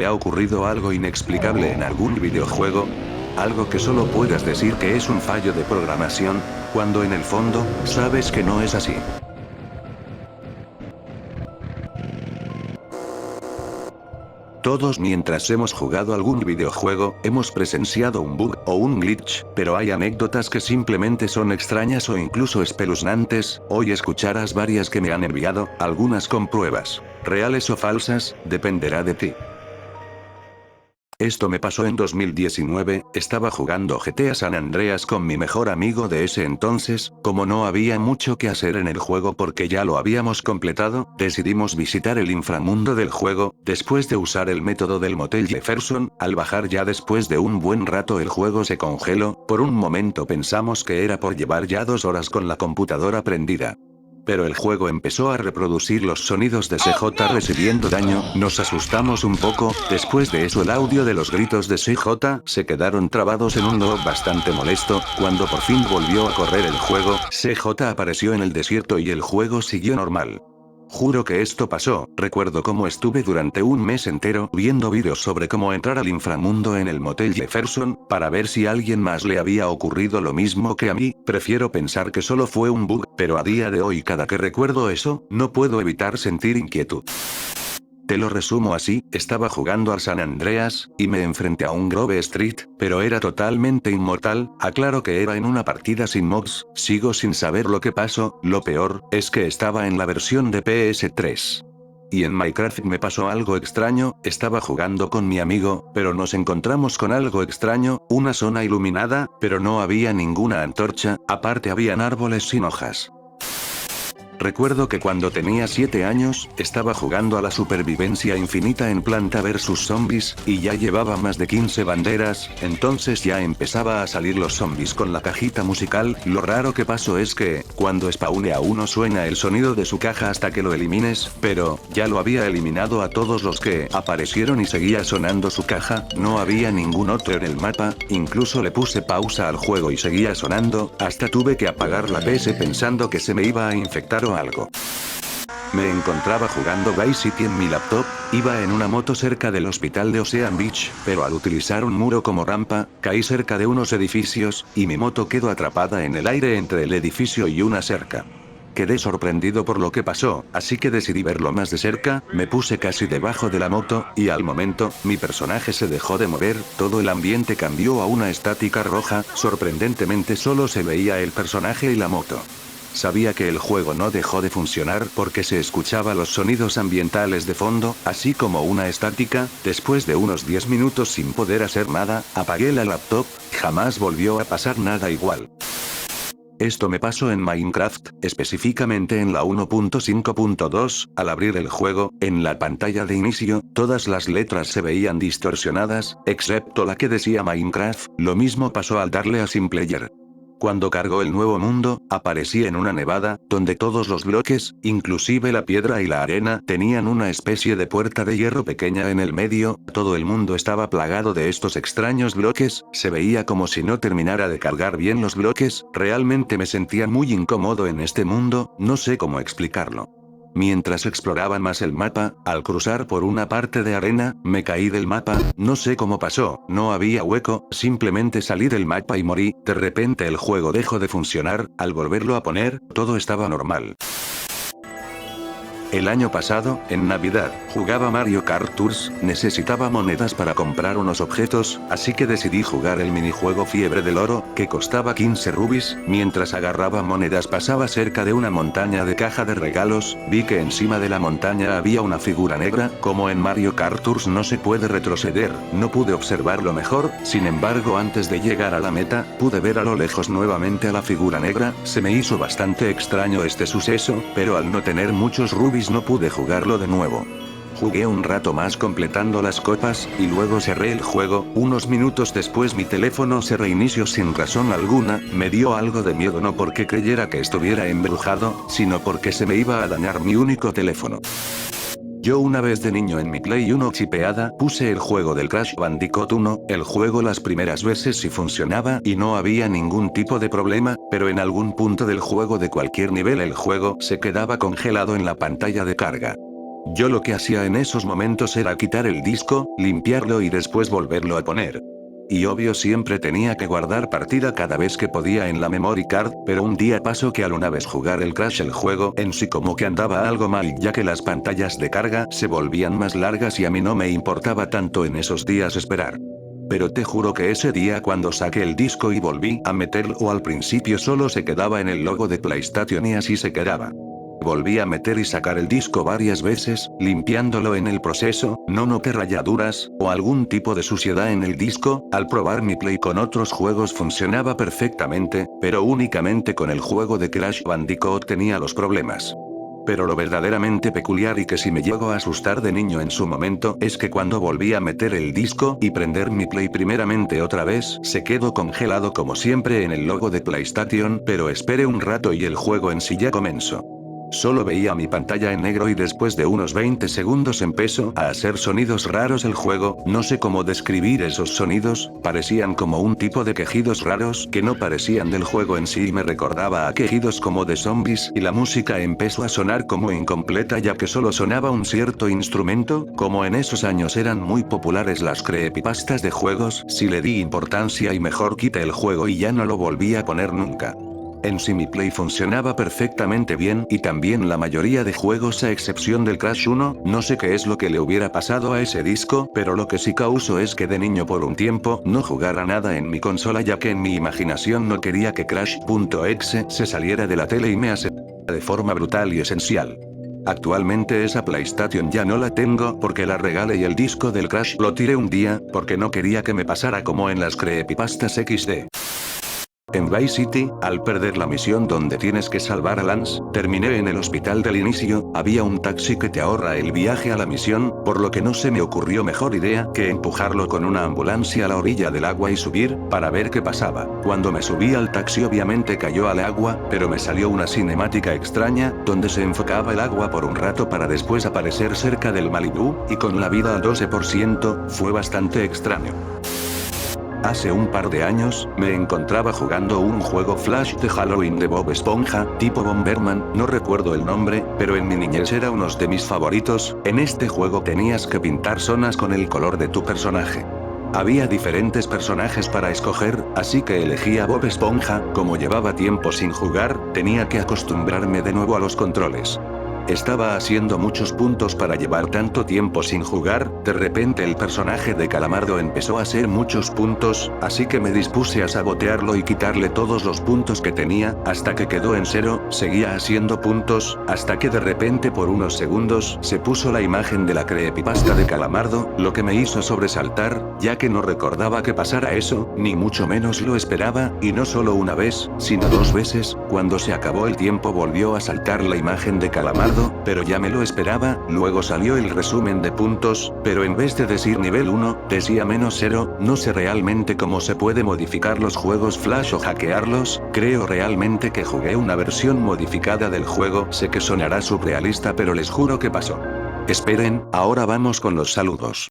¿Te ha ocurrido algo inexplicable en algún videojuego? Algo que solo puedas decir que es un fallo de programación, cuando en el fondo, sabes que no es así. Todos mientras hemos jugado algún videojuego, hemos presenciado un bug o un glitch, pero hay anécdotas que simplemente son extrañas o incluso espeluznantes. Hoy escucharás varias que me han enviado, algunas con pruebas, reales o falsas, dependerá de ti. Esto me pasó en 2019, estaba jugando GTA San Andreas con mi mejor amigo de ese entonces, como no había mucho que hacer en el juego porque ya lo habíamos completado, decidimos visitar el inframundo del juego, después de usar el método del Motel Jefferson. Al bajar ya después de un buen rato el juego se congeló, por un momento pensamos que era por llevar ya 2 horas con la computadora prendida. Pero el juego empezó a reproducir los sonidos de CJ recibiendo daño, nos asustamos un poco, después de eso el audio de los gritos de CJ se quedaron trabados en un loop bastante molesto. Cuando por fin volvió a correr el juego, CJ apareció en el desierto y el juego siguió normal. Juro que esto pasó. Recuerdo cómo estuve durante un mes entero viendo vídeos sobre cómo entrar al inframundo en el Motel Jefferson, para ver si a alguien más le había ocurrido lo mismo que a mí. Prefiero pensar que solo fue un bug, pero a día de hoy cada que recuerdo eso, no puedo evitar sentir inquietud. Te lo resumo así, estaba jugando al San Andreas, y me enfrenté a un Grove Street, pero era totalmente inmortal. Aclaro que era en una partida sin mods, sigo sin saber lo que pasó, lo peor, es que estaba en la versión de PS3. Y en Minecraft me pasó algo extraño, estaba jugando con mi amigo, pero nos encontramos con algo extraño, una zona iluminada, pero no había ninguna antorcha, aparte habían árboles sin hojas. Recuerdo que cuando tenía 7 años, estaba jugando a la supervivencia infinita en Planta vs Zombies, y ya llevaba más de 15 banderas, entonces ya empezaba a salir los zombies con la cajita musical. Lo raro que pasó es que, cuando spawnea uno suena el sonido de su caja hasta que lo elimines, pero, ya lo había eliminado a todos los que aparecieron y seguía sonando su caja, no había ningún otro en el mapa, incluso le puse pausa al juego y seguía sonando, hasta tuve que apagar la PS pensando que se me iba a infectar o algo. Me encontraba jugando Vice City en mi laptop, iba en una moto cerca del hospital de Ocean Beach, pero al utilizar un muro como rampa, caí cerca de unos edificios, y mi moto quedó atrapada en el aire entre el edificio y una cerca. Quedé sorprendido por lo que pasó, así que decidí verlo más de cerca, me puse casi debajo de la moto, y al momento, mi personaje se dejó de mover, todo el ambiente cambió a una estática roja, sorprendentemente solo se veía el personaje y la moto. Sabía que el juego no dejó de funcionar porque se escuchaba los sonidos ambientales de fondo, así como una estática. Después de unos 10 minutos sin poder hacer nada, apagué la laptop, jamás volvió a pasar nada igual. Esto me pasó en Minecraft, específicamente en la 1.5.2, al abrir el juego, en la pantalla de inicio, todas las letras se veían distorsionadas, excepto la que decía Minecraft. Lo mismo pasó al darle a Sin Player. Cuando cargó el nuevo mundo, aparecí en una nevada, donde todos los bloques, inclusive la piedra y la arena, tenían una especie de puerta de hierro pequeña en el medio. Todo el mundo estaba plagado de estos extraños bloques, se veía como si no terminara de cargar bien los bloques. Realmente me sentía muy incómodo en este mundo, no sé cómo explicarlo. Mientras exploraba más el mapa, al cruzar por una parte de arena, me caí del mapa, no sé cómo pasó, no había hueco, simplemente salí del mapa y morí. De repente el juego dejó de funcionar, al volverlo a poner, todo estaba normal. El año pasado, en Navidad, jugaba Mario Kart Tours, necesitaba monedas para comprar unos objetos, así que decidí jugar el minijuego Fiebre del Oro, que costaba 15 rubis. Mientras agarraba monedas pasaba cerca de una montaña de caja de regalos, vi que encima de la montaña había una figura negra. Como en Mario Kart Tours no se puede retroceder, no pude observarlo mejor, sin embargo antes de llegar a la meta, pude ver a lo lejos nuevamente a la figura negra. Se me hizo bastante extraño este suceso, pero al no tener muchos rubis no pude jugarlo de nuevo. Jugué un rato más completando las copas, y luego cerré el juego. Unos minutos después mi teléfono se reinició sin razón alguna. Me dio algo de miedo, no porque creyera que estuviera embrujado, sino porque se me iba a dañar mi único teléfono. Yo una vez de niño en mi Play 1 chipeada, puse el juego del Crash Bandicoot 1, el juego las primeras veces sí funcionaba y no había ningún tipo de problema, pero en algún punto del juego de cualquier nivel el juego se quedaba congelado en la pantalla de carga. Yo lo que hacía en esos momentos era quitar el disco, limpiarlo y después volverlo a poner. Y obvio siempre tenía que guardar partida cada vez que podía en la memory card, pero un día pasó que al una vez jugar el Crash el juego en sí como que andaba algo mal ya que las pantallas de carga se volvían más largas y a mí no me importaba tanto en esos días esperar. Pero te juro que ese día cuando saqué el disco y volví a meterlo al principio solo se quedaba en el logo de PlayStation y así se quedaba. Volví a meter y sacar el disco varias veces, limpiándolo en el proceso, no noté rayaduras, o algún tipo de suciedad en el disco, al probar mi Play con otros juegos funcionaba perfectamente, pero únicamente con el juego de Crash Bandicoot tenía los problemas. Pero lo verdaderamente peculiar y que sí me llegó a asustar de niño en su momento es que cuando volví a meter el disco y prender mi Play primeramente otra vez, se quedó congelado como siempre en el logo de PlayStation, pero esperé un rato y el juego en sí ya comenzó. Solo veía mi pantalla en negro y después de unos 20 segundos empezó a hacer sonidos raros el juego, no sé cómo describir esos sonidos, parecían como un tipo de quejidos raros que no parecían del juego en sí y me recordaba a quejidos como de zombies y la música empezó a sonar como incompleta ya que solo sonaba un cierto instrumento, como en esos años eran muy populares las creepypastas de juegos, sí le di importancia y mejor quité el juego y ya no lo volví a poner nunca. En sí mi Play funcionaba perfectamente bien y también la mayoría de juegos a excepción del Crash 1, no sé qué es lo que le hubiera pasado a ese disco, pero lo que sí causó es que de niño por un tiempo no jugara nada en mi consola ya que en mi imaginación no quería que Crash.exe se saliera de la tele y me aceptara de forma brutal y esencial. Actualmente esa PlayStation ya no la tengo porque la regalé y el disco del Crash lo tiré un día, porque no quería que me pasara como en las creepypastas XD. En Vice City, al perder la misión donde tienes que salvar a Lance, terminé en el hospital del inicio, había un taxi que te ahorra el viaje a la misión, por lo que no se me ocurrió mejor idea que empujarlo con una ambulancia a la orilla del agua y subir, para ver qué pasaba. Cuando me subí al taxi obviamente cayó al agua, pero me salió una cinemática extraña, donde se enfocaba el agua por un rato para después aparecer cerca del Malibu, y con la vida al 12%, fue bastante extraño. Hace un par de años, me encontraba jugando un juego Flash de Halloween de Bob Esponja, tipo Bomberman, no recuerdo el nombre, pero en mi niñez era uno de mis favoritos. En este juego tenías que pintar zonas con el color de tu personaje. Había diferentes personajes para escoger, así que elegí a Bob Esponja, como llevaba tiempo sin jugar, tenía que acostumbrarme de nuevo a los controles. Estaba haciendo muchos puntos para llevar tanto tiempo sin jugar, de repente el personaje de Calamardo empezó a hacer muchos puntos, así que me dispuse a sabotearlo y quitarle todos los puntos que tenía, hasta que quedó en cero, seguía haciendo puntos, hasta que de repente por unos segundos, se puso la imagen de la creepypasta de Calamardo, lo que me hizo sobresaltar, ya que no recordaba que pasara eso, ni mucho menos lo esperaba, y no solo una vez, sino 2 veces, cuando se acabó el tiempo volvió a saltar la imagen de Calamardo, pero ya me lo esperaba, luego salió el resumen de puntos, pero en vez de decir nivel 1, decía -0, no sé realmente cómo se puede modificar los juegos Flash o hackearlos, creo realmente que jugué una versión modificada del juego, sé que sonará surrealista pero les juro que pasó. Esperen, ahora vamos con los saludos.